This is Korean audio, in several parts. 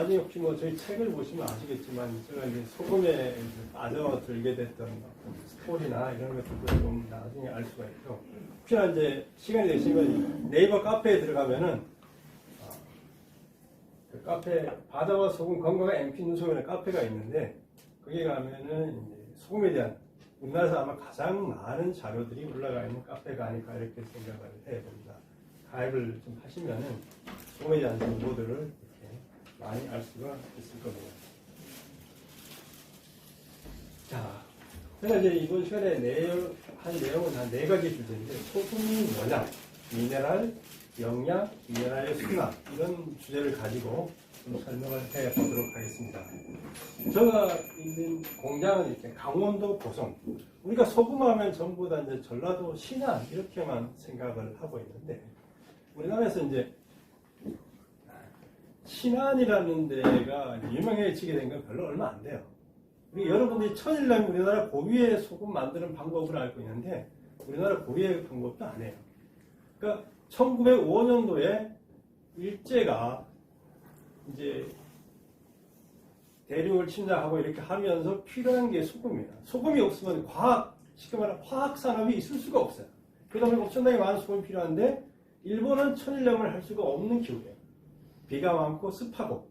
나중에 혹시 뭐 저희 책을 보시면 아시겠지만 제가 이제 소금에 빠져들게 됐던 스토리나 이런 것들도 좀 나중에 알 수가 있죠. 혹시나 이제 시간이 되시면 네이버 카페에 들어가면은 그 카페 바다와 소금 건강한 MP 눈소금이라는 카페가 있는데 거기 가면은 이제 소금에 대한 우리나라에서 아마 가장 많은 자료들이 올라가 있는 카페가 아닐까 이렇게 생각을 해봅니다. 가입을 좀 하시면은 소금에 대한 정보들을 이렇게 많이 알 수가 있을 겁니다. 자, 제가 이제 이번 시간에 한 내용은 한 4가지 주제인데 소금이 뭐냐, 미네랄, 영양, 미네랄의 순환 이런 주제를 가지고 좀 설명을 해보도록 하겠습니다. 제가 있는 공장은 이렇게 강원도 고성. 우리가 소금하면 전부 다 이제 전라도 신안 이렇게만 생각을 하고 있는데 우리나라에서 이제 신안이라는 데가 유명해지게 된 건 별로 얼마 안 돼요. 우리 여러분들이 천일남 우리나라 고유의 소금 만드는 방법을 알고 있는데 우리나라 고유의 방법도 안 해요. 그러니까 1905년도에 일제가 이제 대륙을 침략하고 이렇게 하면서 필요한 게 소금이에요. 소금이 없으면 쉽게 말하면 화학 산업이 있을 수가 없어요. 그러다 보니 엄청나게 많은 소금이 필요한데 일본은 천일염을 할 수가 없는 기후예요. 비가 많고 습하고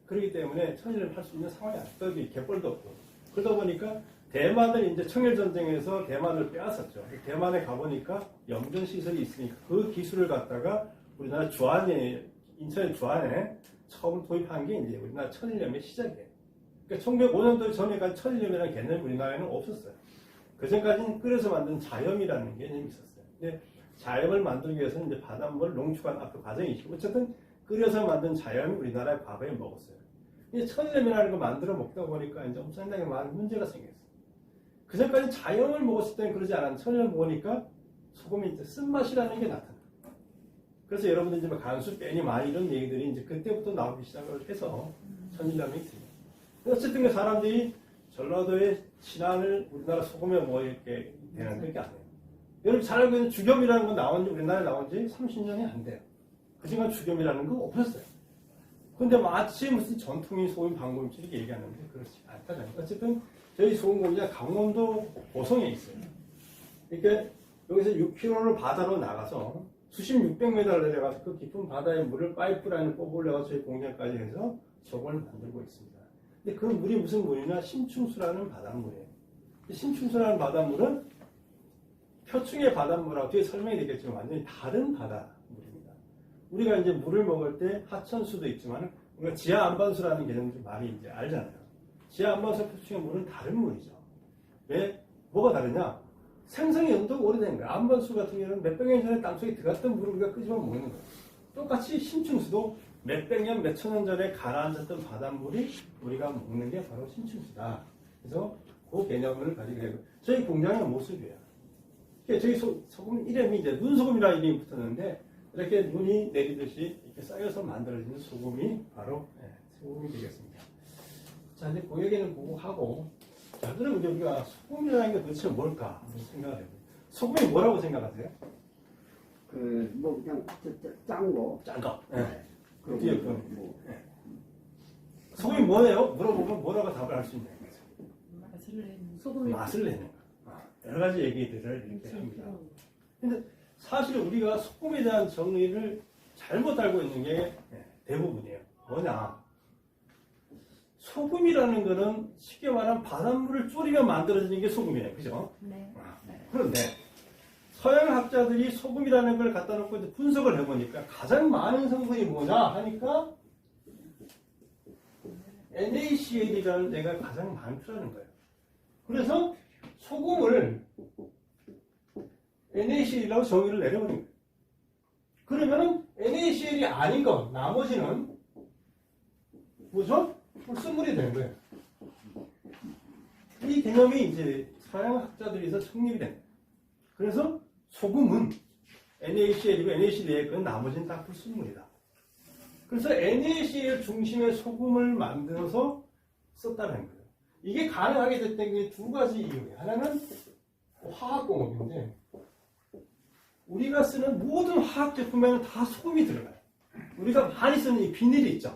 그렇기 때문에 천일염을 할 수 있는 상황이 안 돼요. 갯벌도 없고 그러다 보니까 대만을 이제 청일전쟁에서 대만을 빼앗았죠. 대만에 가보니까 염전 시설이 있으니까 그 기술을 갖다가 우리나라 주안에 인천의 주안에 처음 도입한 게 이제 우리나라 천일염의 시작이에요. 그러니까 1905년도 전에까지 천일염이라는 개념이 우리나라에는 없었어요. 그 전까지는 끓여서 만든 자염이라는 개념이 있었어요. 근데 자염을 만들기 위해서는 이제 바닷물을 농축한 앞으로 과정이 있고 어쨌든 끓여서 만든 자염이 우리나라에 과거에 먹었어요. 이제 천일염이라는 거 만들어 먹다 보니까 이제 엄청나게 많은 문제가 생겼어요. 그 전까지 자염을 먹었을 때는 그러지 않았는데 천일염 먹으니까 소금이 이제 쓴맛이라는 게 나타나요. 그래서 여러분들 이제 간수, 빼니, 많이 이런 얘기들이 이제 그때부터 나오기 시작을 해서 천일염이 있습니다. 어쨌든 그 사람들이 전라도의 신안을 우리나라 소금에 뭐 이렇게 되는 그게 아니에요. 여러분 잘 알고 있는 주겸이라는 건 나온 지 우리나라에 나온 지 30년이 안 돼요. 그중간 주겸이라는 거 없었어요. 근데 마치 무슨 전통인 소금 방법인지 이렇게 얘기하는데 그렇지 않다는 거예요. 어쨌든 저희 소금 공장 강원도 고성에 있어요. 그러니까 여기서 6km를 바다로 나가서 수심 600m를 내려가서 그 깊은 바다의 물을 파이프라인을 뽑으려고 저희 공장까지 해서 저걸 만들고 있습니다. 근데 그 물이 무슨 물이냐? 심충수라는 바닷물이에요. 심충수라는 바닷물은 표층의 바닷물하고 뒤에 설명이 되겠지만 완전히 다른 바닷물입니다. 우리가 이제 물을 먹을 때 하천수도 있지만 우리가 지하 안반수라는 개념을 많이 이제 알잖아요. 지하 안반수 표층의 물은 다른 물이죠. 왜? 뭐가 다르냐? 생성이 연도가 오래된 거예요. 안반수 같은 경우는 몇백 년 전에 땅속에 들어갔던 물을 우리가 끄집어 먹는 거예요. 똑같이 심충수도 몇백 년, 몇천 년 전에 가라앉았던 바닷물이 우리가 먹는 게 바로 심충수다. 그래서 그 개념을 가지게 되고 저희 공장의 모습이에요. 저희 소금 이름이 이제 눈소금이라는 이름이 붙었는데 이렇게 눈이 내리듯이 이렇게 쌓여서 만들어지는 소금이 바로 소금이 되겠습니다. 자, 이제 그 얘기는 보고 하고 자, 그럼 이제 우리가 소금이라는 게 도대체 뭘까 생각을 해요. 소금이 뭐라고 생각하세요? 뭐 그냥 짠 거. 짠 거. 네. 뒤에 뭐. 네. 소금이 뭐예요? 물어보면 뭐라고 답을 할 수 있냐. 맛을 내는 소금이 맛을 내는 거. 여러 가지 얘기들을 이렇게 합니다. 근데 사실 우리가 소금에 대한 정의를 잘못 알고 있는 게 대부분이에요. 뭐냐? 소금이라는 거는 쉽게 말하면 바닷물을 졸이며 만들어지는 게 소금이에요. 그죠? 네. 그런데 서양 학자들이 소금이라는 걸 갖다 놓고 분석을 해보니까 가장 많은 성분이 뭐냐 하니까 NaCl이라는 애가 가장 많더라는 거예요. 그래서 소금을 NaCl이라고 정의를 내려버린 거예요. 그러면은 NaCl이 아닌 것, 나머지는 뭐죠? 불순물이 되는 거예요. 이 개념이 이제 서양 학자들에서 성립이 된 거예요. 그래서 소금은 NaCl이고 NaCl 외에 그 나머지는 다 불순물이다. 그래서 NaCl 중심의 소금을 만들어서 썼다는 거예요. 이게 가능하게 됐던 게 두 가지 이유예요. 하나는 화학공업인데 우리가 쓰는 모든 화학 제품에는 다 소금이 들어가요. 우리가 많이 쓰는 이 비닐이 있죠.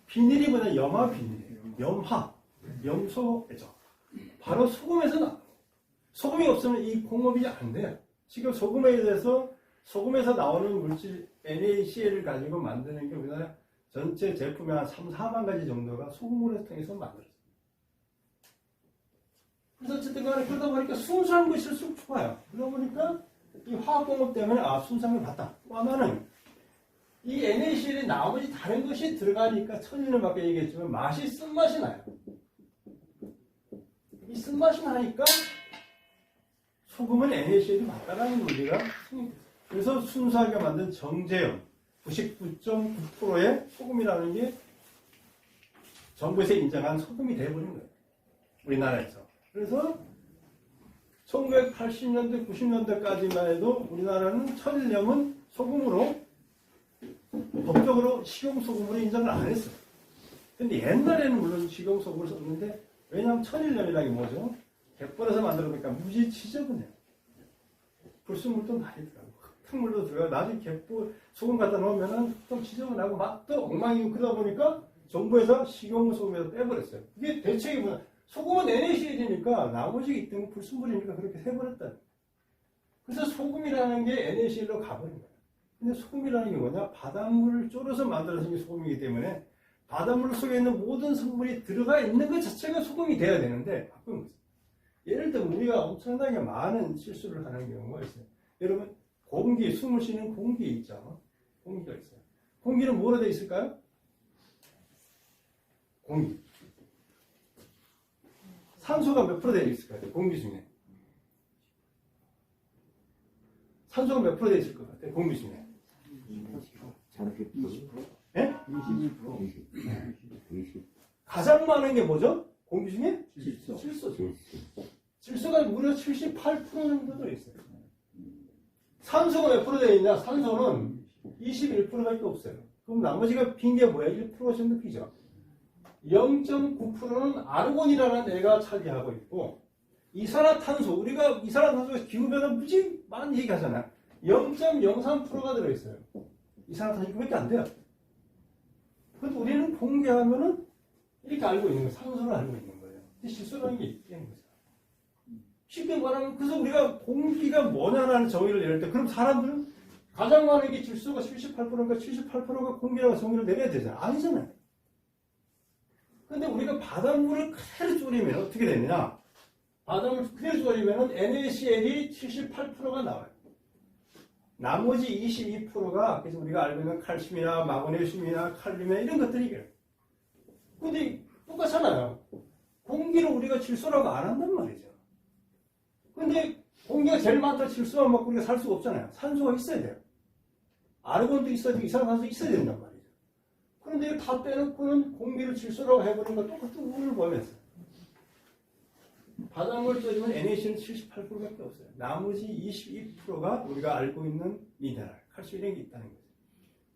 비닐이 뭐냐? 염화 비닐이에요. 염화, 염소죠. 바로 소금에서 나. 소금이 없으면 이 공업이 안 돼요. 지금 소금에 대해서 소금에서 나오는 물질 NaCl을 가지고 만드는 게 우리나라 전체 제품의 한 3, 4만 가지 정도가 소금을 통해서 만들어져요. 그래서 어쨌든 간에 그러다 보니까 순수한 것일수록 좋아요. 그러다 보니까 이 화학공업 때문에 순수한 걸 봤다. 또 하나는 이 NaCl에 나머지 다른 것이 들어가니까 천일염 아까 얘기했지만 맛이 쓴맛이 나요. 이 쓴맛이 나니까 소금은 NaCl이 맞다라는 논리가 생깁니다. 그래서 순수하게 만든 정제염 99.9%의 소금이라는 게 정부에서 인정한 소금이 되어버린 거예요. 우리나라에서. 그래서 1980년대, 90년대까지만 해도 우리나라는 천일염은 소금으로 법적으로 식용소금으로 인정을 안 했어요. 근데 옛날에는 물론 식용소금을 썼는데 왜냐하면 천일염이라는 게 뭐죠? 갯벌에서 만들어보니까 무지 지저분해요. 불순물도 많이 들어가고 흙탕물도 들어가고 나중에 갯벌 소금 갖다 놓으면은 좀 지저분하고 맛도 엉망이고 그러다 보니까 정부에서 식용소금에서 빼버렸어요. 이게 대책이 뭐냐? 소금은 NaCl이니까 나머지 있던 불순물이니까 그렇게 해버렸다. 그래서 소금이라는 게 NaCl로 가버린 거예요. 근데 소금이라는 게 뭐냐? 바닷물을 졸여서 만들어진 게 소금이기 때문에 바닷물 속에 있는 모든 성분이 들어가 있는 것 자체가 소금이 돼야 되는데 바꾼 거죠. 예를 들면 우리가 엄청나게 많은 실수를 하는 경우가 있어요. 여러분 공기, 숨을 쉬는 공기 있죠? 공기가 있어요. 공기는 뭐로 되어 있을까요? 공기. 산소가 몇 프로 되어 있을까요? 공기 중에. 산소가 몇 프로 되어 있을 것 같아요? 공기 중에. 20%? 예? 20%? 가장 많은 게 뭐죠? 공기 중에? 질소. 질소죠. 질소가 무려 78% 정도 들어있어요. 산소가 몇 프로 되어 있냐? 산소는 21%밖에 없어요. 그럼 나머지가 빈 게 뭐야? 1% 정도 비죠. 0.9%는 아르곤이라는 애가 차지하고 있고 이산화탄소, 우리가 이산화탄소가 기후변화 무지 많이 얘기하잖아요. 0.03%가 들어있어요. 이산화탄소 이거밖에 안 돼요. 근데 우리는 공개하면은 이렇게 알고 있는 거예요. 산소를 알고 있는 거예요. 근데 실수라는 게 있는 거죠. 쉽게 말하면 그래서 우리가 공기가 뭐냐라는 정의를 내릴 때 그럼 사람들은 가장 많은 게 질소가 78%니까 78%가 공기라고 정의를 내려야 되잖아요. 아니잖아요. 근데 우리가 바닷물을 그대로 졸이면 어떻게 되느냐? 바닷물을 그대로 졸이면 NaCl이 78%가 나와요. 나머지 22%가 그래서 우리가 알고 있는 칼슘이나 마그네슘이나 칼륨이나 이런 것들이 그래요. 근데 똑같잖아요. 공기를 우리가 질소라고 안 한단 말이죠. 근데 공기가 제일 많다 질소만 먹고 우리가 살 수가 없잖아요. 산소가 있어야 돼요. 아르곤도 있어야 되고 이산화탄소도 있어야 된단 말이죠. 그런데 이거 다 빼놓고는 공기를 질소라고 해버리니까 똑같은 우를 보면서 바닷물 쪄주면 NaCl은 78%밖에 없어요. 나머지 22%가 우리가 알고 있는 미네랄, 칼슘 이런 게 있다는 거죠.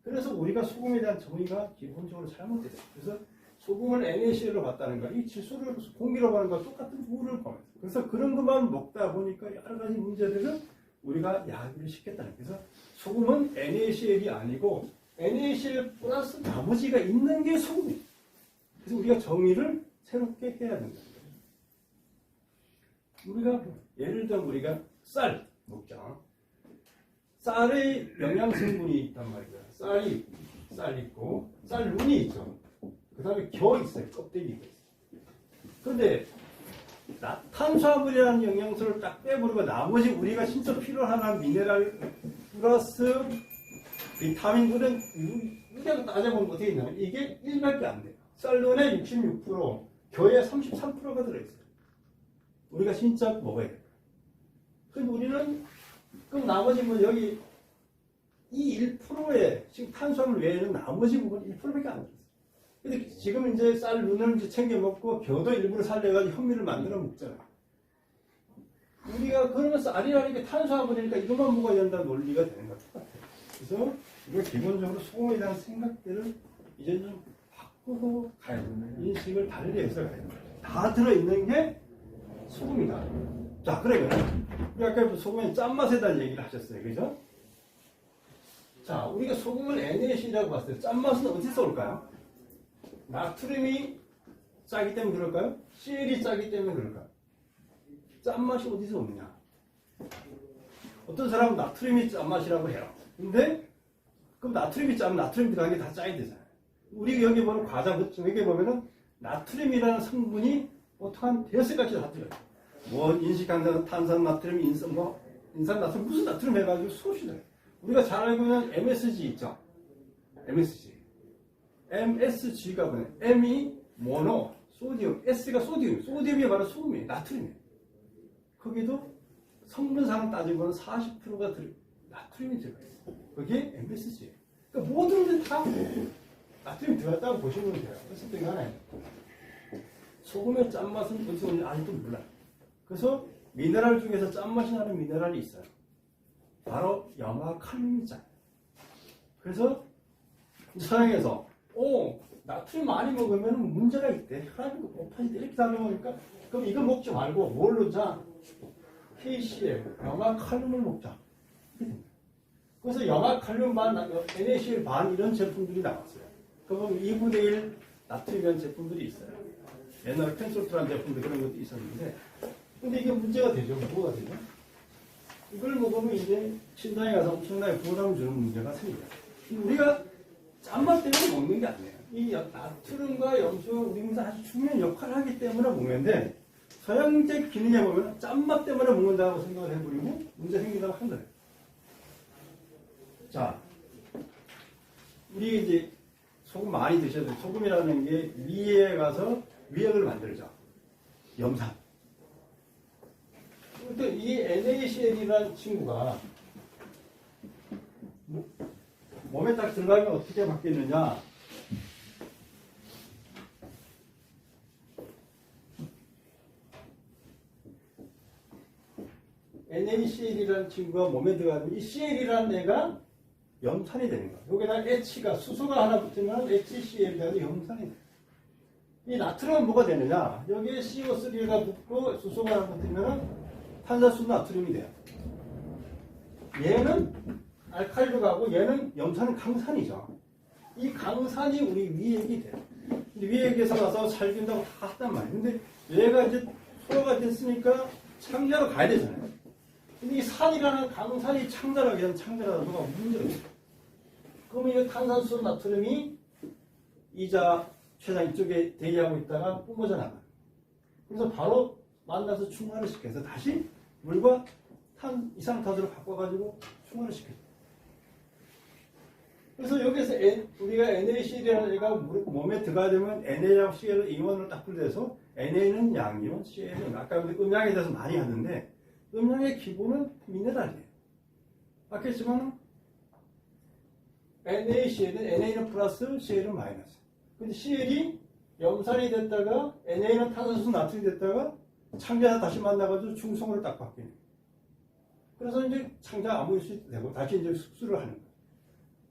그래서 우리가 소금에 대한 정의가 기본적으로 잘못됐어요. 그래서 소금을 NaCl로 봤다는 거, 이 질소를 공기라고 하는 거 똑같은 우를 보면서. 그래서 그런 것만 먹다 보니까 여러 가지 문제들을 우리가 야기를 시켰다는 거예요. 그래서 소금은 NaCl이 아니고 NaCl 플러스 나머지가 있는 게 소금이에요. 그래서 우리가 정의를 새롭게 해야 된다. 우리가 예를 들면 우리가 쌀 먹죠. 쌀의 영양성분이 있단 말이에요. 쌀 있고 쌀눈이 있죠. 그 다음에 겨 있어요. 껍데기가 있어요. 그런데 탄수화물이라는 영양소를 딱 빼버리고 나머지 우리가 진짜 필요한 미네랄 플러스 비타민들은 우리가 따져보면 어떻게 있냐면 이게 1밖에 안 돼요. 쌀눈에 66%, 겨에 33%가 들어있어요. 우리가 진짜 먹어야 돼요. 그럼 우리는 그럼 나머지 뭐 여기 이 1%의 지금 탄수화물 외에는 나머지 부분 1%밖에 안 들어있어요. 근데 지금 이제 쌀 눈을 이제 챙겨 먹고 겨도 일부러 살려가지고 현미를 만들어 먹잖아요. 우리가 그러면 쌀이라는 게 탄수화물이니까 이것만 먹어야 된다는 논리가 되는 것 같아요. 그래서 우리가 기본적으로 소금에 대한 생각들을 이제 좀 바꾸고 가야 돼요. 인식을 달리 해서 가야 돼요. 다 들어있는 게 소금이다. 자, 그러면 우리 아까 소금의 짠맛에 대한 얘기를 하셨어요. 그죠? 자, 우리가 소금을 NaCl이라고 봤어요. 짠맛은 어디서 올까요? 나트륨이 짜기 때문에 그럴까요? CL이 짜기 때문에 그럴까요? 짠맛이 어디서 오느냐? 어떤 사람은 나트륨이 짠맛이라고 해요. 근데 그럼 나트륨이 짜면 나트륨 들어간 게 다 짜야 되잖아요. 우리 여기 보는 과자 여기 보면은 나트륨이라는 성분이 보통 한 5가지 다 들어요. 뭐 인식한다는 탄산 나트륨, 인산 나트륨, 무슨 나트륨 해가지고 수없이 들어요. 우리가 잘 알고 있는 MSG 있죠? MSG가 뭐냐? M이 모노, 소디움, S가 소디움, 소디움이 바로 소금이에요. 나트륨이에요. 거기도 성분상 따지고는 40%가 나트륨이 들어가요. 그게 MSG예요. 그러니까 모든 게 다 나트륨이 들어갔다고 보시면 돼요. 그래서 또 이거 하나예요. 소금의 짠맛은 어디서 오는지 아직도 몰라요. 그래서 미네랄 중에서 짠맛이 나는 미네랄이 있어요. 바로 염화칼륨이 짠. 그래서 서양에서 나트륨 많이 먹으면 문제가 있대. 혈압이 높아지대. 이렇게 다녀보니까 그럼 이거 먹지 말고 뭘로 자? KCl, 염화칼륨을 먹자. 그래서 염화칼륨 반, NaCl 반 이런 제품들이 나왔어요. 그럼 2분의 1 나트륨 제품들이 있어요. 옛날에 펜솔트라는 제품도 그런 것도 있었는데 근데 이게 문제가 되죠. 뭐가 되죠? 이걸 먹으면 이제 신장에 가서 엄청나게 부담을 주는 문제가 생겨요. 우리가 짠맛 때문에 먹는 게 아니에요. 이 나트륨과 염소가 우리 몸에서 아주 중요한 역할을 하기 때문에 먹는데 서양제 기능에 보면 짠맛 때문에 먹는다고 생각을 해버리고 문제 생긴다고 한 거예요. 자, 우리 이제 소금 많이 드셔야 돼요. 소금이라는 게 위에 가서 위액을 만들죠. 염산. 근데 이 NaCl이라는 친구가 몸에 딱 들어가면 어떻게 바뀌느냐? NaCl이라는 친구가 몸에 들어가면 이 Cl이라는 애가 염산이 되는 거예요. 여기다 H가 수소가 하나 붙으면 HCl이 되고 염산이 돼요. 이 나트륨은 뭐가 되느냐? 여기에 CO3가 붙고 수소가 하나 붙으면 탄산수 나트륨이 돼요. 얘는 알칼리로 가고 얘는 염산은 강산이죠. 이 강산이 우리 위액이 돼요. 근데 위액에서 나서 살균다고 다 했단 말이에요. 근데 얘가 이제 소화가 됐으니까 창자로 가야 되잖아요. 근데 이 산이라는 강산이 창자라고 하면 창자라는 거가 문제가 있어요. 그러면 이 탄산수 나트륨이 이자 췌장 이쪽에 대기하고 있다가 뿜어져 나가요. 그래서 바로 만나서 충만을 시켜서 다시 물과 이산화탄소를 바꿔가지고 충만을 시켜요. 그래서 여기서 우리가 NaCl이라는 애가 몸에 들어가야 되면 NA하고 CL을 이온으로 딱 분리해서 NA는 양이온, CL은 아까 음양에 대해서 많이 하는데 음양의 기본은 미네랄이에요. 아까 했지만 NaCl은 NA는 플러스, CL은 마이너스. 근데 CL이 염산이 됐다가 NA는 탄산수 나트륨이 됐다가 창자에서 다시 만나가지고 중성으로 딱 바뀌는 거예요. 그래서 이제 창자 아무 수 되고 다시 이제 흡수를 하는 거예요.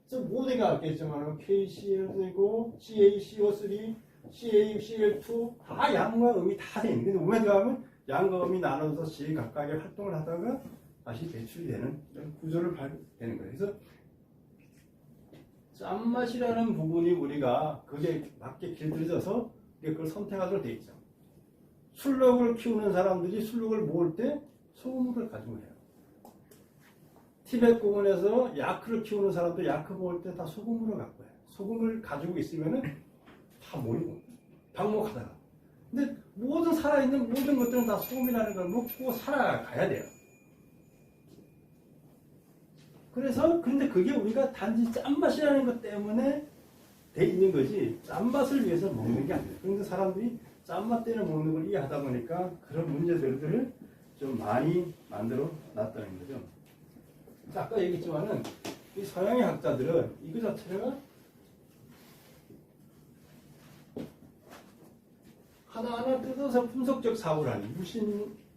그래서 모든 게 아겠지만 KCl 되고 CaCO3, CaCl2 다 양과 음이 다 돼 있는. 근데 몸에 들어가면 양과 음이 나눠서 각각의 활동을 하다가 다시 배출이 되는 구조를 발휘되는 거예요. 그래서 짠맛이라는 부분이 우리가 그게 맞게 길들여져서 그걸 선택하도록 돼 있죠. 술록을 키우는 사람들이 술록을 모을 때 소금을 가지고 해요. 티베트 공원에서 야크를 키우는 사람도 야크 모을 때 다 소금으로 갖고 해요. 소금을 가지고 있으면은 다 모이고 방목하다가. 근데 모든 살아있는 모든 것들은 다 소금이라는 걸 먹고 살아가야 돼요. 그래서 근데 그게 우리가 단지 짠맛이라는 것 때문에 돼 있는 거지 짠맛을 위해서 먹는 게 아니에요. 그런데 사람들이 짠맛 때문에 먹는 걸 이해하다 보니까 그런 문제들을 좀 많이 만들어 놨다는 거죠. 아까 얘기했지만은 이 서양의 학자들은 이거 자체가 하나하나 뜯어서 분석적 사고를 하는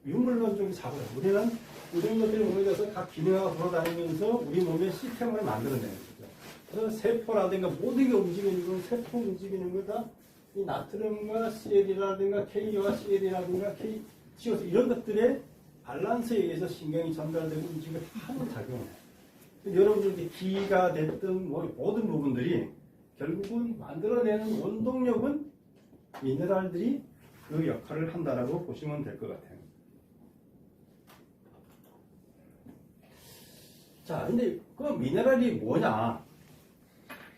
유물론적인 사고를 하는 우리는 이런 것들이 몸에 대해서 각 기능하고 돌아다니면서 우리 몸의 시스템을 만들어내는 거죠. 그래서 세포라든가 모든 게 움직이는 건 세포 움직이는 거다. 이 나트륨과 CL이라든가 K와 CL이라든가 CO2 이런 것들의 밸런스에 의해서 신경이 전달되고 움직임을 하는 작용을 해요. 여러분들 기가 됐든 뭐 모든 부분들이 결국은 만들어내는 원동력은 미네랄들이 그 역할을 한다라고 보시면 될 것 같아요. 자, 근데 그 미네랄이 뭐냐?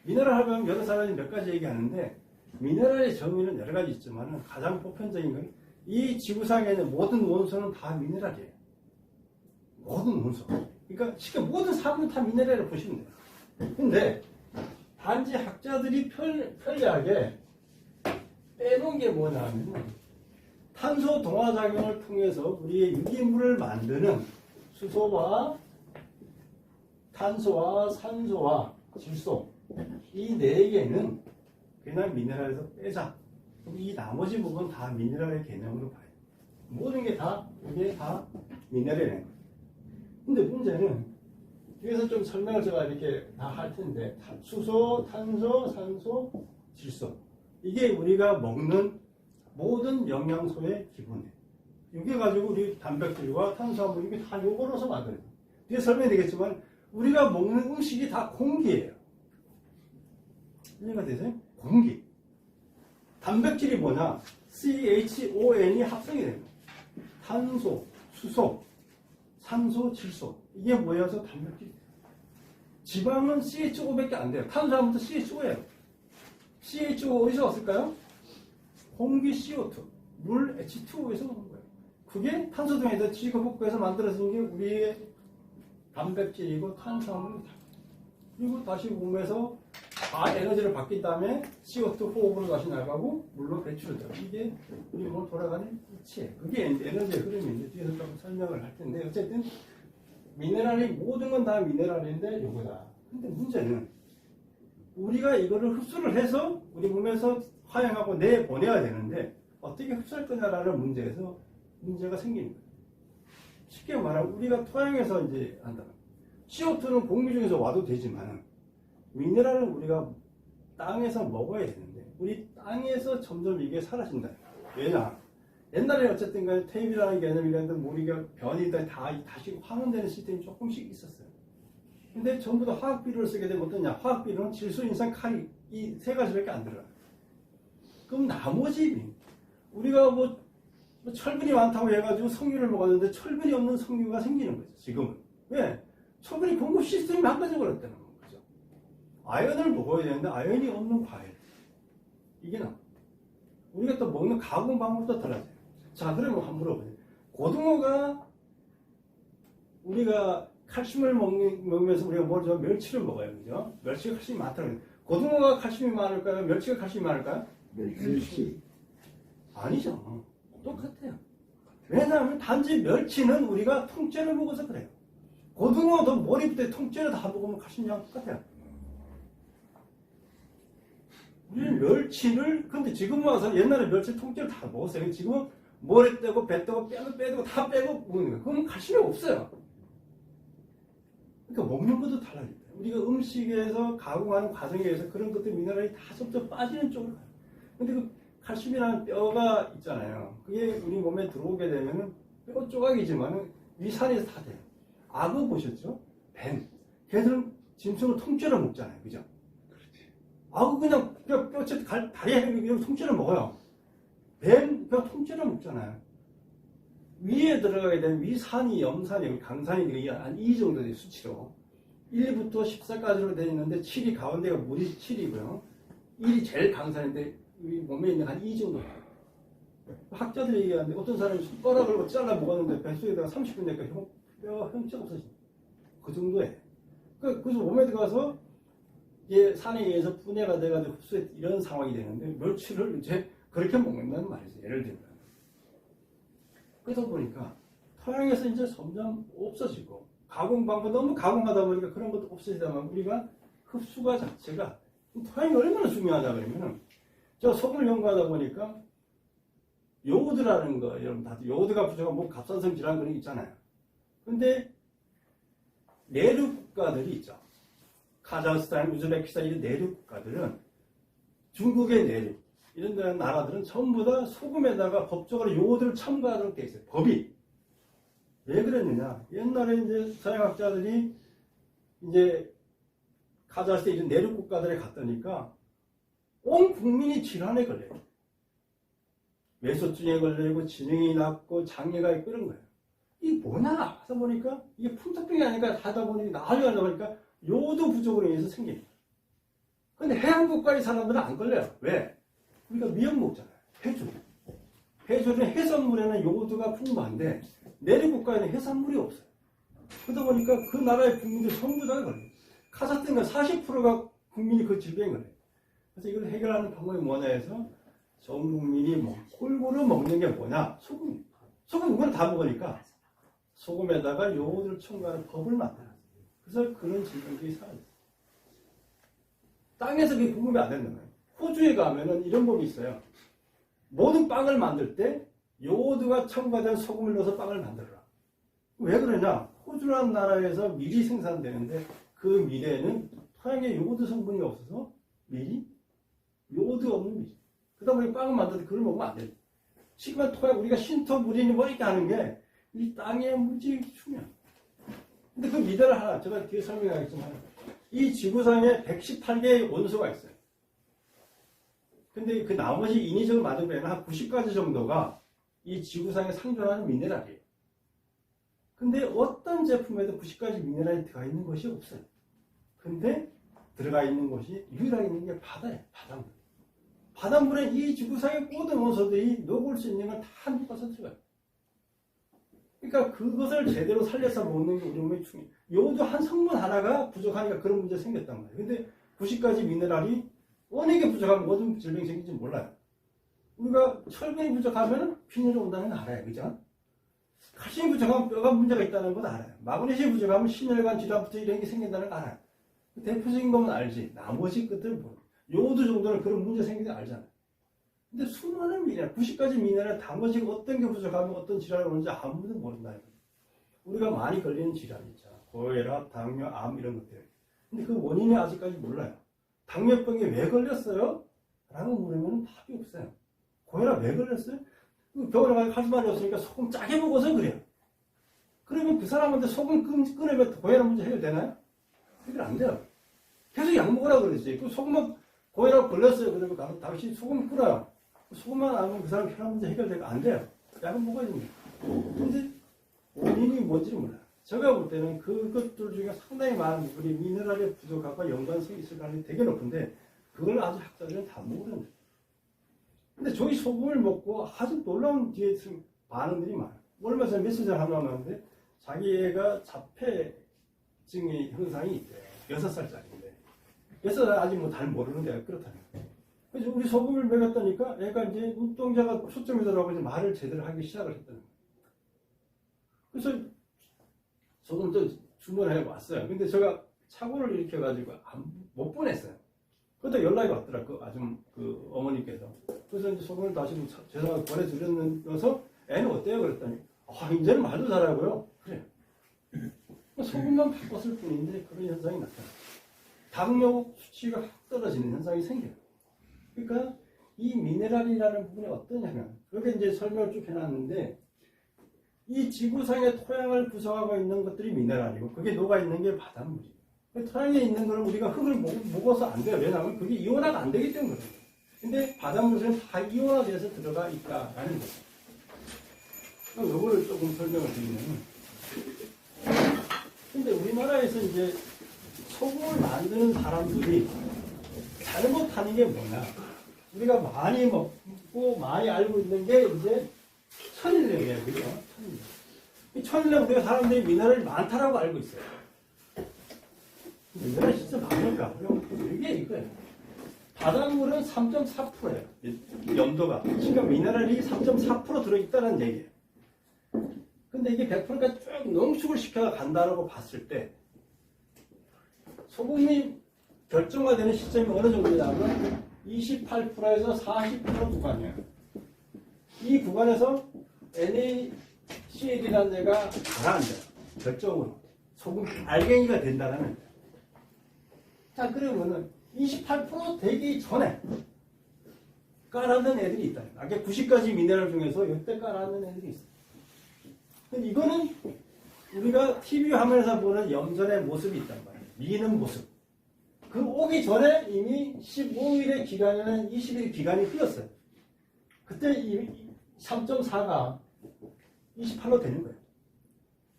미네랄 하면 여러 사람이 몇 가지 얘기하는데 미네랄의 정의는 여러 가지 있지만 가장 보편적인 건 이 지구상에 있는 모든 원소는 다 미네랄이에요. 모든 원소. 그러니까 쉽게 모든 사물은 다 미네랄을 보시면 돼요. 근데 단지 학자들이 편리하게 빼놓은 게 뭐냐면 탄소 동화작용을 통해서 우리의 유기물을 만드는 수소와 탄소와 산소와 질소 이 네 개는 그냥 미네랄에서 빼자. 이 나머지 부분 다 미네랄의 개념으로 봐요. 모든 게 다 이게 다 미네랄이라는 거예요. 근데 문제는 여기서 좀 설명을 제가 이렇게 다 할 텐데 수소, 탄소, 산소, 질소 이게 우리가 먹는 모든 영양소의 기본이에요. 이게 가지고 우리 단백질과 탄수화물 이게 다 요거로서 만들어요. 뒤에 설명이 되겠지만 우리가 먹는 음식이 다 공기예요. 이해가 되세요? 공기. 단백질이 뭐냐? CHON이 합성이 됩니다. 탄소, 수소, 산소, 질소. 이게 모여서 단백질이 돼요. 지방은 CHO밖에 안 돼요. 탄수화물도 CHO예요. CHO 어디서 왔을까요? 공기 CO2, 물 H2O에서 오는 거예요. 그게 탄소 등에서 지구복구해서 만들어진 게 우리의 단백질이고 탄수화물이다. 그리고 다시 몸에서 다 에너지를 받긴 다음에 CO2 호흡으로 다시 나가고 물로 배출돼요. 이게 우리 몸을 돌아가는 이치예요. 그게 에너지의 흐름인데 뒤에서 좀 설명을 할 텐데 어쨌든 미네랄이 모든 건 다 미네랄인데 요거다. 근데 문제는 우리가 이거를 흡수를 해서 우리 몸에서 화양하고 내보내야 되는데 어떻게 흡수할 거냐라는 문제가 생기는 거예요. 쉽게 말하면 우리가 토양에서 이제 한다. CO2는 공기 중에서 와도 되지만 미네랄은 우리가 땅에서 먹어야 되는데 우리 땅에서 점점 이게 사라진다. 왜냐? 옛날에 어쨌든 간에 테이프라는 개념이라든지 우리가 변이다 다시 환원되는 시스템이 조금씩 있었어요. 근데 전부 다 화학비료를 쓰게 되면 어떠냐? 화학비료는 질소, 인산, 칼이 이 세 가지밖에 안 들어가요. 그럼 나머지 우리가 뭐 철분이 많다고 해가지고 석류를 먹었는데 철분이 없는 석류가 생기는 거죠. 지금은. 왜? 철분이 공급 시스템이 망가져버렸다는 거죠. 아연을 먹어야 되는데 아연이 없는 과일. 이게 나. 우리가 또 먹는 가공 방법도 달라져요. 자, 그러면 한번 물어보세요. 고등어가 우리가 칼슘을 먹으면서 우리가 뭐죠? 멸치를 먹어요. 그죠? 멸치가 칼슘이 많다고 해요. 고등어가 칼슘이 많을까요? 멸치가 칼슘이 많을까요? 멸치. 아니죠. 똑같아요. 왜냐하면 단지 멸치는 우리가 통째로 먹어서 그래요. 고등어도 머리부터 통째로 다 먹으면 칼슘이랑 똑같아요. 우리는 멸치를, 근데 지금 와서 옛날에 멸치 통째로 다 먹었어요. 지금은 머리 떼고 배 떼고 빼고 다 빼고 먹는 거예요. 그러면 칼슘이 없어요. 그러니까 먹는 것도 달라집니다. 우리가 음식에서 가공하는 과정에 의해서 그런 것들 미네랄이 다 점점 빠지는 쪽으로 가요. 근데 그 칼슘이라는 뼈가 있잖아요. 그게 우리 몸에 들어오게 되면은 뼈 조각이지만은 위산에서 다 돼요. 악어 보셨죠? 뱀. 걔들은 짐승을 통째로 먹잖아요. 그죠? 악어 그냥 뼈째 다리에 이런 통째로 먹어요. 뱀 뼈 통째로 먹잖아요. 위에 들어가게 되면 위산이, 염산이, 강산이 한 2 정도 돼요. 수치로. 1부터 14까지로 되어 있는데 7이 가운데가 물이 7이고요. 1이 제일 강산인데 우리 몸에 있는 한 2 정도. 학자들이 얘기하는데 어떤 사람이 숟가락을 잘라 먹었는데 뱃속에다가 30분 내니까 뼈 형체가 없어진다. 그 정도에. 그래서 몸에 들어가서 이게 산에 의해서 분해가 돼가지고 흡수해 이런 상황이 되는데 멸치를 이제 그렇게 먹는다는 말이죠. 예를 들면. 그러다 보니까 토양에서 이제 점점 없어지고 가공 방법 너무 가공하다 보니까 그런 것도 없어지다 보면 우리가 흡수가 자체가 토양이 얼마나 중요하다 그러면은 저 소금을 연구하다 보니까 요오드라는 거 여러분 다들 요오드가 부족한 뭐 갑상선 질환 그런 게 있잖아요. 근데 내륙 국가들이 있죠. 카자흐스탄, 우즈베키스탄 이런 내륙 국가들은 중국의 내륙 이런 데는 나라들은 전부 다 소금에다가 법적으로 요오드를 첨가하도록 돼 있어요. 법이. 왜 그랬느냐? 옛날에 이제 서양학자들이 이제 카자흐스탄 이런 내륙 국가들에 갔다니까 온 국민이 질환에 걸려요. 뇌소증에 걸리고 지능이 낮고 장애가 있고 이런 거예요. 이게 뭐냐 하다 보니까 이게 풍토병이 아니까 하다 보니까 나중에 하다 보니까 요오드 부족으로 인해서 생깁니다. 근데 해양국가의 사람들은 안 걸려요. 왜? 우리가 미역 먹잖아요. 해조. 해조는 해산물에는 요오드가 풍부한데 내륙국가에는 해산물이 없어요. 그러다 보니까 그 나라의 국민들 전부 다 걸려요. 카자흐스탄은 40%가 국민이 그 질병에 걸려요. 그래서 이걸 해결하는 방법이 뭐냐 해서 전 국민이 골고루 먹는 게 뭐냐? 소금이에요. 소금 이거는 다 먹으니까 소금에다가 요오드를 첨가하는 법을 만들어요. 그래서 그런 질병들이 사라져요. 땅에서 그게 구분이 안 된다는 거예요. 호주에 가면은 이런 법이 있어요. 모든 빵을 만들 때 요오드가 첨가된 소금을 넣어서 빵을 만들어라. 왜 그러냐? 호주라는 나라에서 밀이 생산되는데 그 밀에는 토양에 요오드 성분이 없어서 밀이 요오드 없는 밀. 그러다 보니 빵을 만들 때 그걸 먹으면 안 돼요. 시간 토양 우리가 쉼터 물이니 뭐 이렇게 하는 게 이 땅의 문제가 중요해요. 근데 그 미대를 하나 제가 뒤에 설명하겠지만 이 지구상에 118개의 원소가 있어요. 근데 그 나머지 인위적으로 만들면 한 90가지 정도가 이 지구상에 상존하는 미네랄이에요. 근데 어떤 제품에도 90가지 미네랄이 들어가 있는 것이 없어요. 근데 들어가 있는 것이 유일하게 있는 게 바다예요. 바닷물. 바닷물에 이 지구상의 모든 원소들이 녹을 수 있는 건 다 녹아서 들어가요. 그러니까 그것을 제대로 살려서 먹는 게 우리 몸에 중요해요. 요오드 한 성분 하나가 부족하니까 그런 문제가 생겼단 말이에요. 근데 90가지 미네랄이 어느 게 부족하면 모든 질병이 생길지 몰라요. 우리가 철분이 부족하면 빈혈이 온다는 건 알아요. 그죠? 칼슘이 부족하면 뼈가 문제가 있다는 건 알아요. 마그네슘이 부족하면 심혈관 질환부터 이런 게 생긴다는 걸 알아요. 대표적인 것만 알지. 나머지 것들은 모르요. 요오드 정도는 그런 문제 생기는 거 알잖아요. 근데 수많은 미네랄, 90가지 미네랄 단번씩 어떤 게 부족하면 어떤 질환이 오는지 아무도 모른다. 우리가 많이 걸리는 질환 있잖아. 고혈압, 당뇨, 암 이런 것들. 근데 그 원인이 아직까지 몰라요. 당뇨병에 왜 걸렸어요? 라고 물으면 답이 없어요. 고혈압 왜 걸렸어요? 병원에 가서 할 수만이 없으니까 소금 짜게 먹어서 그래요. 그러면 그 사람한테 소금 끊으면 고혈압 문제 해결되나요? 해결 안 돼요. 계속 약 먹으라고 그랬지. 그 소금만 고혈압 걸렸어요. 그러면 당신 소금 끊어요. 소금만 안 먹으면 그 사람 혈압 문제 해결되고 안 돼요. 약은 먹어야 됩니다. 근데 원인이 뭔지 몰라요. 제가 볼 때는 그것들 중에 상당히 많은 부분이 미네랄의 부족함과 연관성이 있을 가능성이 되게 높은데 그걸 아주 학자들은 다 모르는 거예요. 근데 저희 소금을 먹고 아주 놀라운 뒤에 반응들이 많아요. 얼마 전에 메시지 하나 왔는데 자기 애가 자폐증의 현상이 있대요. 6살짜리인데 6살 아직 뭐 잘 모르는데 그렇다는 거예요. 그래서 우리 소금을 먹였다니까 애가 이제 눈동자가 초점이 들어가고 이제 말을 제대로 하기 시작을 했다는 거예요. 그래서 소금도 주문해 왔어요. 근데 제가 착오를 일으켜가지고 못 보냈어요. 그때 연락이 왔더라고요. 그 어머니께서. 그래서 이제 소금을 다시 죄송하게 보내드렸는데서 애는 어때요? 그랬더니 이제는 말도 잘하고요. 그래요. 소금만 바꿨을 뿐인데 그런 현상이 나타나요. 당뇨 수치가 확 떨어지는 현상이 생겨요. 그러니까 이 미네랄이라는 부분이 어떠냐면 그렇게 이제 설명을 쭉 해놨는데 이 지구상의 토양을 구성하고 있는 것들이 미네랄이고 그게 녹아있는 게 바닷물이에요. 토양에 있는 거는 우리가 흙을 먹어서 안 돼요. 왜냐하면 그게 이온화가 안 되기 때문에 그래요. 근데 바닷물에는 다 이온화돼서 들어가 있다라는 거죠. 그럼 이걸 조금 설명을 드리면 근데 우리나라에서 이제 소금을 만드는 사람들이 잘못하는 게 뭐냐. 우리가 많이 먹고 많이 알고 있는 게 이제 천일염이에요. 그죠? 천일염. 이 천일염 우리가 사람들이 미네랄이 많다라고 알고 있어요. 미네랄이 진짜 많을까? 이게 이거예요. 바닷물은 3.4%예요. 염도가. 그러니까 미네랄이 3.4% 들어있다는 얘기예요. 근데 이게 100%까지 쭉 농축을 시켜 간다라고 봤을 때 소금이 결정화되는 시점이 어느 정도냐면 28%에서 40% 구간이에요. 이 구간에서 NaCl이라는 애가 가라앉아요. 결정으로. 소금 알갱이가 된다는 거예요. 자, 그러면은 28% 되기 전에 깔아놓은 애들이 있다. 아까 90가지 미네랄 중에서 이때 깔아놓은 애들이 있어요. 근데 이거는 우리가 TV 화면에서 보는 염전의 모습이 있단 말이에요. 미는 모습. 그 오기 전에 이미 15일의 기간에는 20일 기간이 흘렀어요. 그때 이 3.4가 28로 되는 거예요.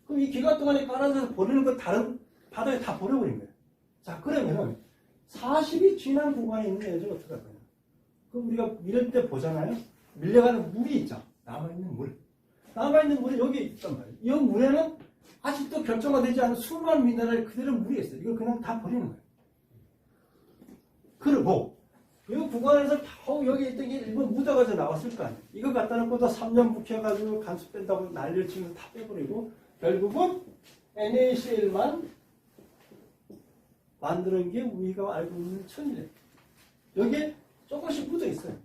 그럼 이 기간 동안에 깔아서 버리는 거 다른 바다에 다 버려버린 거예요. 자, 그러면은 40이 지난 구간에 있는 애들 어떻게 할 거냐? 그럼 우리가 이럴 때 보잖아요. 밀려가는 물이 있죠. 남아있는 물. 남아있는 물이 여기 있단 말이에요. 이 물에는 아직도 결정화 되지 않은 수많은 미네랄이 그대로 물에 있어요. 이걸 그냥 다 버리는 거예요. 그리고 이 구간에서 겨우 여기 있던 게 일부 묻어가지고 나왔을 거 아니에요. 이거 갖다 놓고도 3년 묵혀가지고 간수 뺀다고 난리를 치면서 다 빼버리고 결국은 NaCl만 만드는 게 우리가 알고 있는 천일염. 여기에 조금씩 묻어 있어요.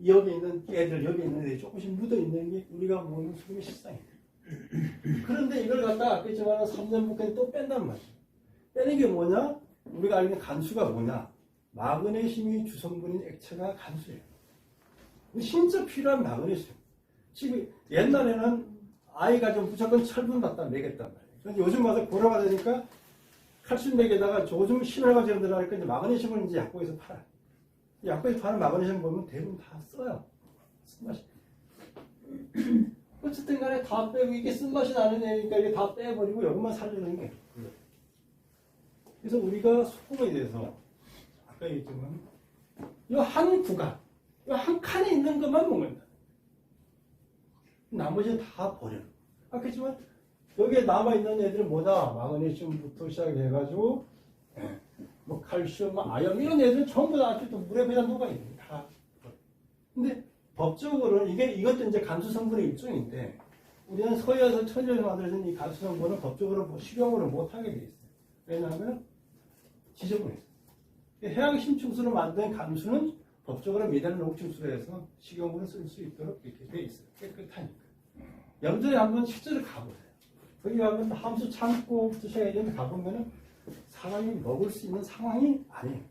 여기 있는 애들, 여기 있는 애들이 조금씩 묻어 있는 게 우리가 먹는 소금의 식상이에요. 그런데 이걸 갖다 아까 했지만 3년 묵혀서 또 뺀단 말이에요. 빼는 게 뭐냐? 우리가 알고 있는 간수가 뭐냐? 마그네슘이 주성분인 액체가 간수예요. 진짜 필요한 마그네슘. 지금 옛날에는 아이가 좀 무조건 철분 갖다 먹였단 말이에요. 그런데 요즘 와서 고려가 되니까 칼슘 맥에다가 요즘 신화가 들어가니까 이제 마그네슘을 이제 약국에서 팔아요. 약국에서 파는 마그네슘 보면 대부분 다 써요. 쓴맛이. 어쨌든 간에 다 빼고 이게 쓴맛이 나는 애니까 이게 다 빼버리고 여기만 살리는 게. 그래서 우리가 소금에 대해서 아까 얘기했지만 이 한 구간, 이 한 칸에 있는 것만 먹는다. 나머지는 다 버려요. 아까 했지만 여기에 남아있는 애들은 뭐다? 마그네슘부터 시작해가지고 뭐 칼슘, 아연 이런 애들은 전부 다 아직도 물에 그냥 녹아있는 다. 근데 법적으로는 이것도 이제 간수 성분의 일종인데 우리는 서해에서 천연을 만들어진 이 간수 성분은 법적으로 식용으로 못하게 돼 있어요. 왜냐하면 지저분해서. 해양 심층수로 만든 간수는 법적으로 미네랄 농축수로 해서 식용으로 쓸 수 있도록 이렇게 돼 있어요. 깨끗하니까. 염전에 한번 실제로 가보세요. 거기 가면 함수 창고부터 시작해서 가보면은 사람이 먹을 수 있는 상황이 아니에요.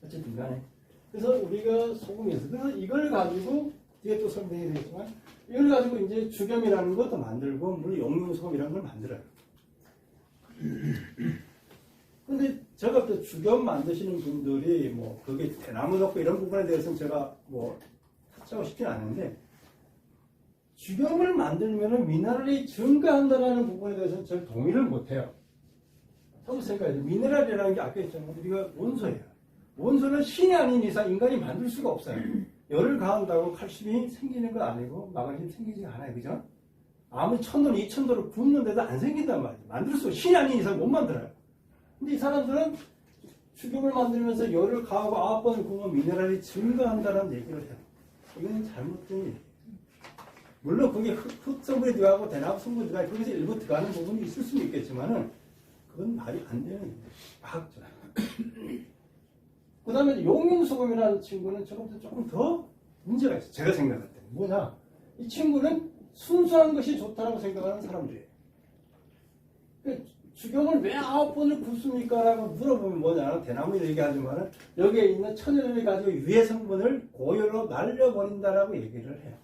어쨌든 간에. 그래서 우리가 소금에서, 그래서 이걸 가지고, 뒤에 또 설명해 드리겠지만, 이걸 가지고 이제 주겸이라는 것도 만들고, 물론 용융소금이라는 걸 만들어요. 근데 제가 또 주겸 만드시는 분들이 뭐, 그게 대나무 넣고 이런 부분에 대해서는 제가 뭐, 타짜고 싶진 않은데, 주겸을 만들면은 미네랄이 증가한다는 부분에 대해서는 제가 동의를 못해요. 한번 생각해요. 미네랄이라는 게 아까 했잖아요. 우리가 원소예요. 원소는 신이 아닌 이상 인간이 만들 수가 없어요. 열을 가한다고 칼슘이 생기는 건 아니고 마그네슘이 생기지 않아요. 그죠? 아무리 1000도, 2000도를 굽는데도 안 생긴단 말이에요. 만들 수 신이 아닌 이상 못 만들어요. 근데 이 사람들은 주겸을 만들면서 열을 가하고 9번을 구우면 미네랄이 증가한다는 얘기를 해요. 이건 잘못된 얘기예요. 물론 그게 흙 성분이 들어가고 대나무 성분이 들어가고 거기서 일부 들어가는 부분이 있을 수는 있겠지만은 그건 말이 안 되는 얘기예요. 과학적으로. 그 다음에 용융소금이라는 친구는 저것보다 조금 더 문제가 있어요. 제가 생각할 때. 뭐냐. 이 친구는 순수한 것이 좋다고 생각하는 사람들이에요. 주겸을 왜 9번을 굽습니까? 라고 물어보면 뭐냐. 대나무 얘기하지만 여기에 있는 천연을 가지고 유해 성분을 고열로 날려버린다라고 얘기를 해요.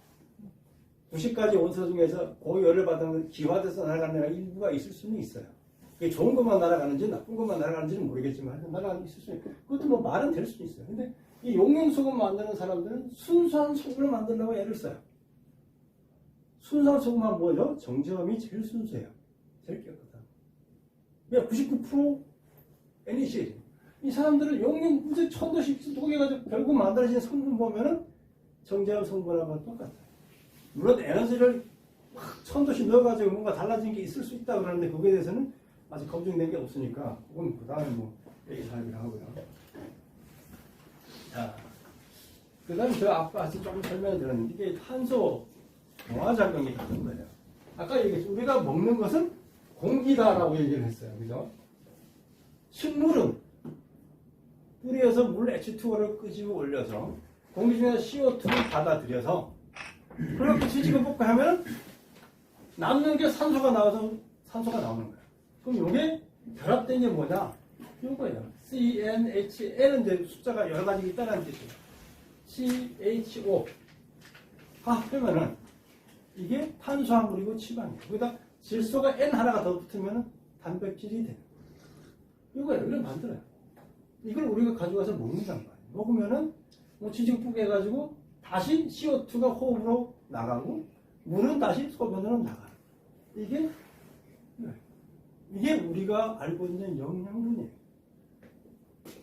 90가지 원소 중에서 고열을 받으면 기화돼서 날아가는 일부가 있을 수는 있어요. 그게 좋은 것만 날아가는지 나쁜 것만 날아가는지는 모르겠지만 날아가는 게 있을 수 있어요. 그것도 뭐 말은 될 수도 있어요. 근데 이 용융소금 만드는 사람들은 순수한 소금을 만들려고 애를 써요. 순수한 소금은 뭐죠? 정제염이 제일 순수해요. 제일 깨끗하고. 왜 99% NaCl. 이 사람들은 용융 무슨 1000도씩 녹여가지고 결국 만들어진 성분 보면은 정제염 성분하고 똑같아요. 물론 에너지를 1000도씩 넣어가지고 뭔가 달라진 게 있을 수 있다 그러는데 거기에 대해서는 아직 검증된 게 없으니까 그건 그 다음에 뭐 얘기하기로 하고요. 자, 그 다음에 제가 아까 조금 설명을 드렸는데 이게 탄소 동화 작용이 다른 거예요. 아까 얘기했죠. 우리가 먹는 것은 공기다라고 얘기를 했어요. 그죠? 식물은 뿌리에서 물 H2O를 끄집어 올려서 공기 중에 CO2를 받아들여서 그렇게 뒤집어 볶고 하면 남는 게 산소가 나와서 산소가 나오는 거예요. 그럼 이게 결합된 게 뭐냐? 이거예요. CNHL은 이제 숫자가 여러 가지 있다는 뜻이에요. CHO. 합하면은 이게 탄수화물이고 지방이에요. 거기다 질소가 N 하나가 더 붙으면 단백질이 돼요. 이걸 만들어요. 이걸 우리가 가져가서 먹는단 말이에요. 먹으면은 뭐 지직북 해가지고 다시 CO2가 호흡으로 나가고 물은 다시 소변으로 나가요. 이게 우리가 알고 있는 영양분이에요.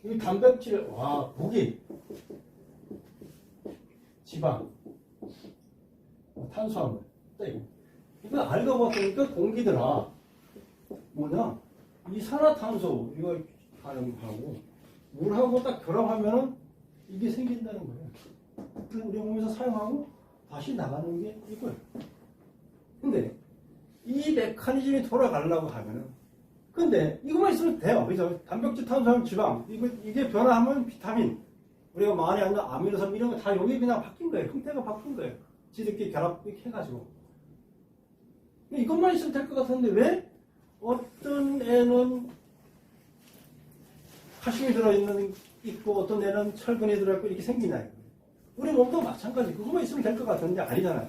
이 단백질, 와, 고기, 지방, 탄수화물, 이거 알고 보니까 공기들아, 뭐냐, 이산화탄소, 이거 반응하고, 물하고 딱 결합하면은 이게 생긴다는 거예요. 그래서 우리 몸에서 사용하고 다시 나가는 게 이거예요. 근데 이 메커니즘이 돌아가려고 하면은, 근데 이것만 있으면 돼요. 그죠? 단백질, 탄수화물, 지방, 이게 변화하면 비타민, 우리가 많이 하는 아미노산 이런 거 다 여기 그냥 바뀐 거예요. 형태가 바뀐 거예요. 지들끼리 결합 해가지고. 이것만 있으면 될 것 같은데 왜 어떤 애는 칼슘이 있고 어떤 애는 철분이 들어있고 이렇게 생기나요? 우리 몸도 마찬가지. 그것만 있으면 될 것 같은데 아니잖아요.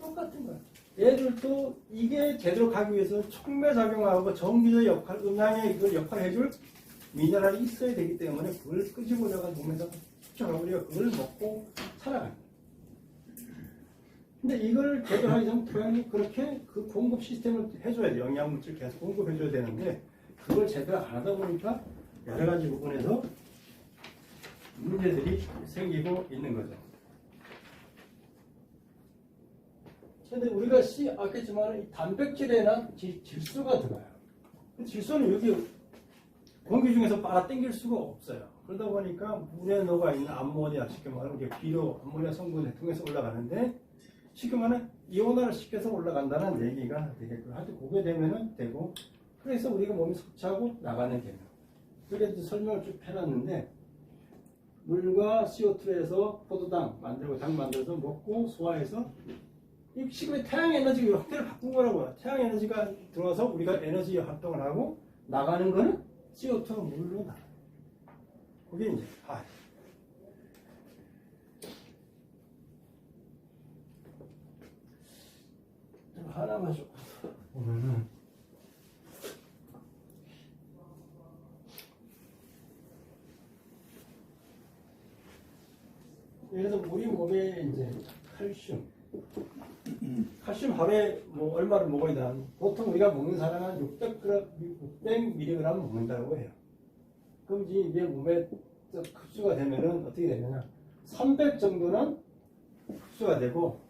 똑같은 거예요. 얘들도 이게 제대로 가기 위해서 촉매작용하고 전기적 역할, 음양의 그 역할을 해줄 미네랄이 있어야 되기 때문에 그걸 끄집어내가 몸에서 흡수하고 우리가 그걸 먹고 살아갑니다. 근데 이걸 제대로 하기 전에 토양이 그렇게 그 공급 시스템을 해줘야 돼요. 영양물질 계속 공급해줘야 되는데 그걸 제대로 안 하다 보니까 여러 가지 부분에서 문제들이 생기고 있는 거죠. 근데 우리가 아겠지만 이 단백질에는 질소가 들어가요. 그 질소는 여기 공기 중에서 빨아당길 수가 없어요. 그러다 보니까 물에 녹아 있는 암모니아, 쉽게 말하면 이게 비료, 암모니아 성분을 통해서 올라가는데 쉽게 말하면 이온화를 시켜서 올라간다는 얘기가 되겠고, 하여튼 그게 되면은 되고, 그래서 우리가 몸이 섭취하고 나가는 개념. 그렇게 설명을 쭉 해놨는데, 물과 CO2를 해서 포도당 만들고 당 만들어서 먹고 소화해서 이 지금의 태양 에너지 형태를 바꾼 거라고요. 태양 에너지가 들어와서 우리가 에너지 활동을 하고 나가는 거는 CO2가 물로 나가요. 그게 이제 하나만 좀 보면은 예를 들어 우리 몸에 이제 칼슘 하루에 뭐 얼마를 먹어야 되나? 보통 우리가 먹는 사람은 600mg 먹는다고 해요. 그럼 이게 몸에 흡수가 되면은 어떻게 되느냐? 300 정도는 흡수가 되고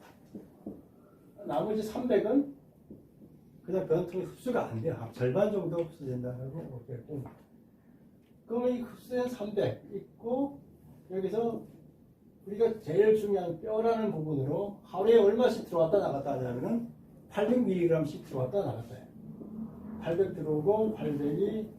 나머지 300은 그냥 변통에 흡수가 안 돼요. 절반 정도 흡수된다고 보겠고, 그러면 이 흡수된 300 있고 여기서 우리가 제일 중요한 뼈라는 부분으로 하루에 얼마씩 들어왔다 나갔다 하냐면은 800mg씩 들어왔다 나갔다 해요. 800 들어오고 800이